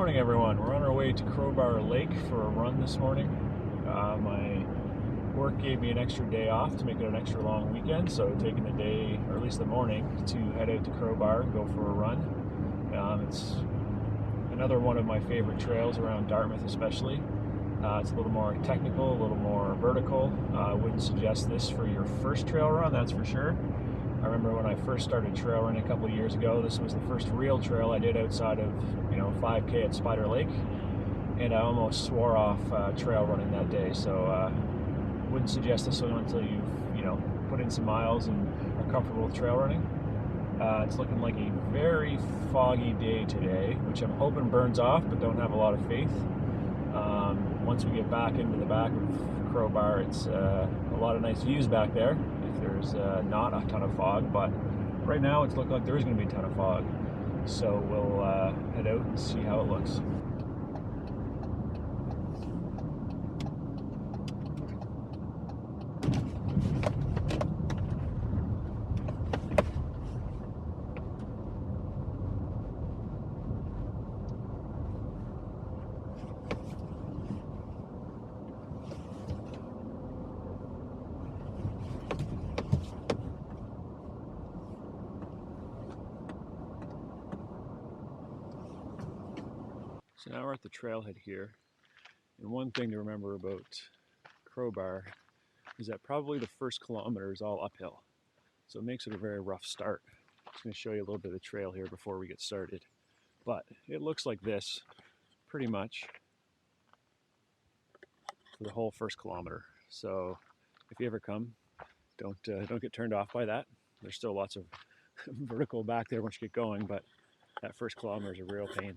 morning, everyone. We're on our way to Crowbar Lake for a run this morning. My work gave me an extra day off to make it an extra long weekend, so taking the day, or at least the morning, to head out to Crowbar and go for a run. It's another one of my favorite trails around Dartmouth especially. It's a little more technical, a little more vertical. I wouldn't suggest this for your first trail run, that's for sure. I remember when I first started trail running a couple of years ago, this was the first real trail I did outside of, 5K at Spider Lake, and I almost swore off trail running that day. So wouldn't suggest this one until you've, put in some miles and are comfortable with trail running. It's looking like a very foggy day today, which I'm hoping burns off, but don't have a lot of faith. Once we get back into the back of Crowbar, it's a lot of nice views back there if there's not a ton of fog, but right now it's looking like there is going to be a ton of fog. So we'll head out and see how it looks. So now we're at the trailhead here, and one thing to remember about Crowbar is that probably the first kilometer is all uphill, so it makes it a very rough start. I'm just going to show you a little bit of the trail here before we get started, but it looks like this pretty much for the whole first kilometer. So if you ever come, don't get turned off by that. There's still lots of vertical back there once you get going, but that first kilometer is a real pain.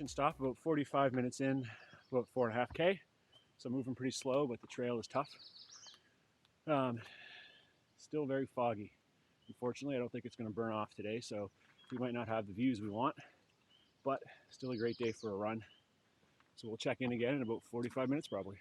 Stop about 45 minutes in, about 4.5K. So moving pretty slow, but the trail is tough. Still very foggy. Unfortunately, I don't think it's going to burn off today, so we might not have the views we want, but still a great day for a run. So we'll check in again in about 45 minutes probably.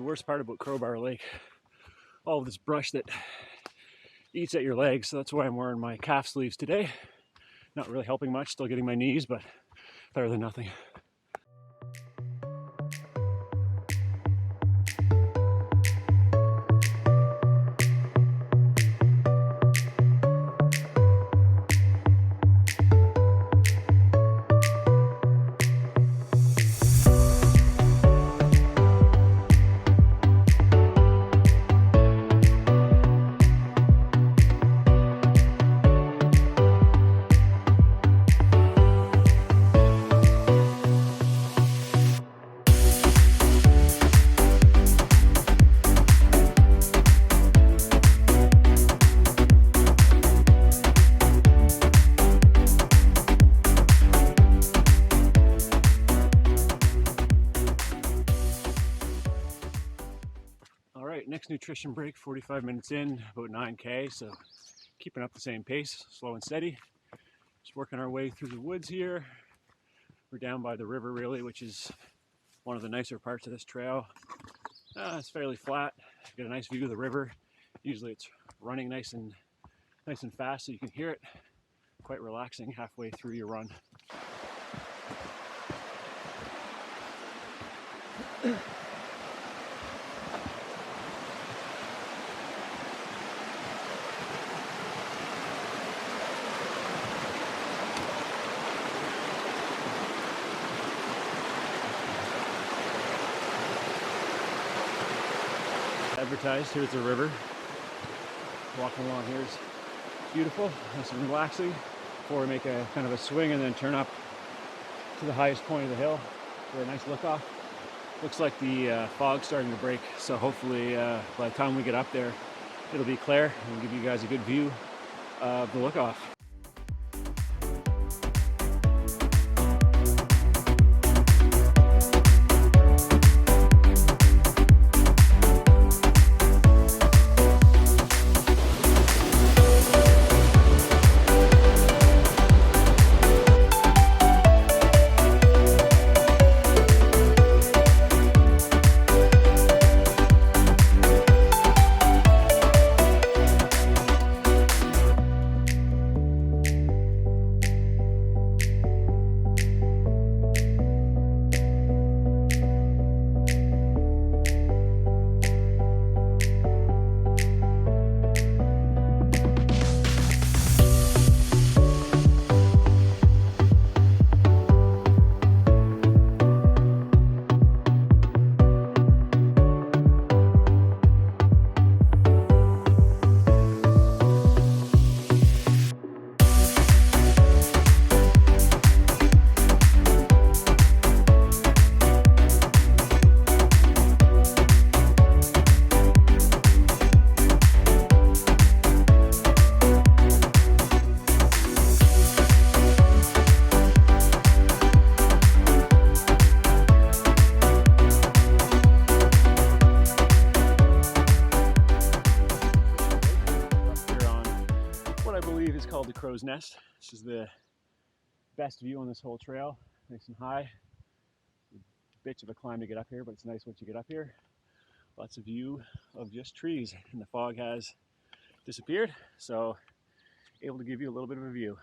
worst part about Crowbar Lake. All of this brush that eats at your legs, so that's why I'm wearing my calf sleeves today. Not really helping much, still getting my knees, but better than nothing. Next nutrition break, 45 minutes in, about 9K, so keeping up the same pace, slow and steady. Just working our way through the woods here. We're down by the river really, which is one of the nicer parts of this trail. It's fairly flat, get a nice view of the river. Usually it's running nice and fast so you can hear it. Quite relaxing halfway through your run. Advertised, here's the river. Walking along here is beautiful, nice and relaxing before we make a kind of a swing and then turn up to the highest point of the hill for a nice look off. Looks like the fog's starting to break, so hopefully by the time we get up there it'll be clear and give you guys a good view of the look off. Called the Crow's Nest. This is the best view on this whole trail, nice and high. A bitch of a climb to get up here, but it's nice once you get up here. Lots of view of just trees, and the fog has disappeared, so able to give you a little bit of a view.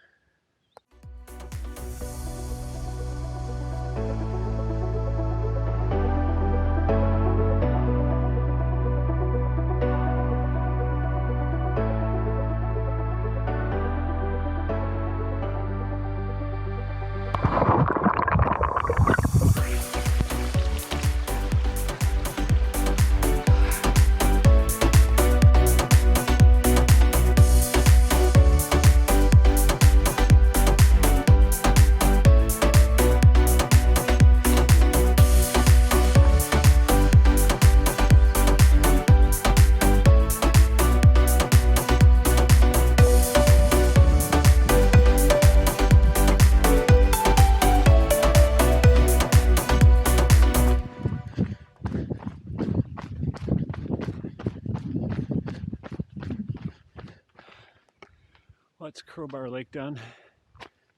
Well, that's Crowbar Lake done.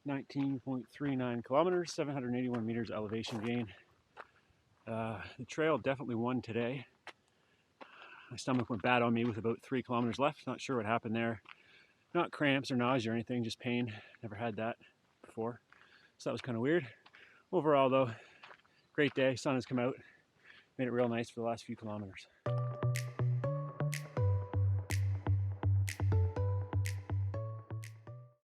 19.39 kilometers, 781 meters elevation gain. The trail definitely won today. My stomach went bad on me with about 3 kilometers left. Not sure what happened there. Not cramps or nausea or anything, just pain. Never had that before. So that was kind of weird. Overall though, great day. Sun has come out. Made it real nice for the last few kilometers.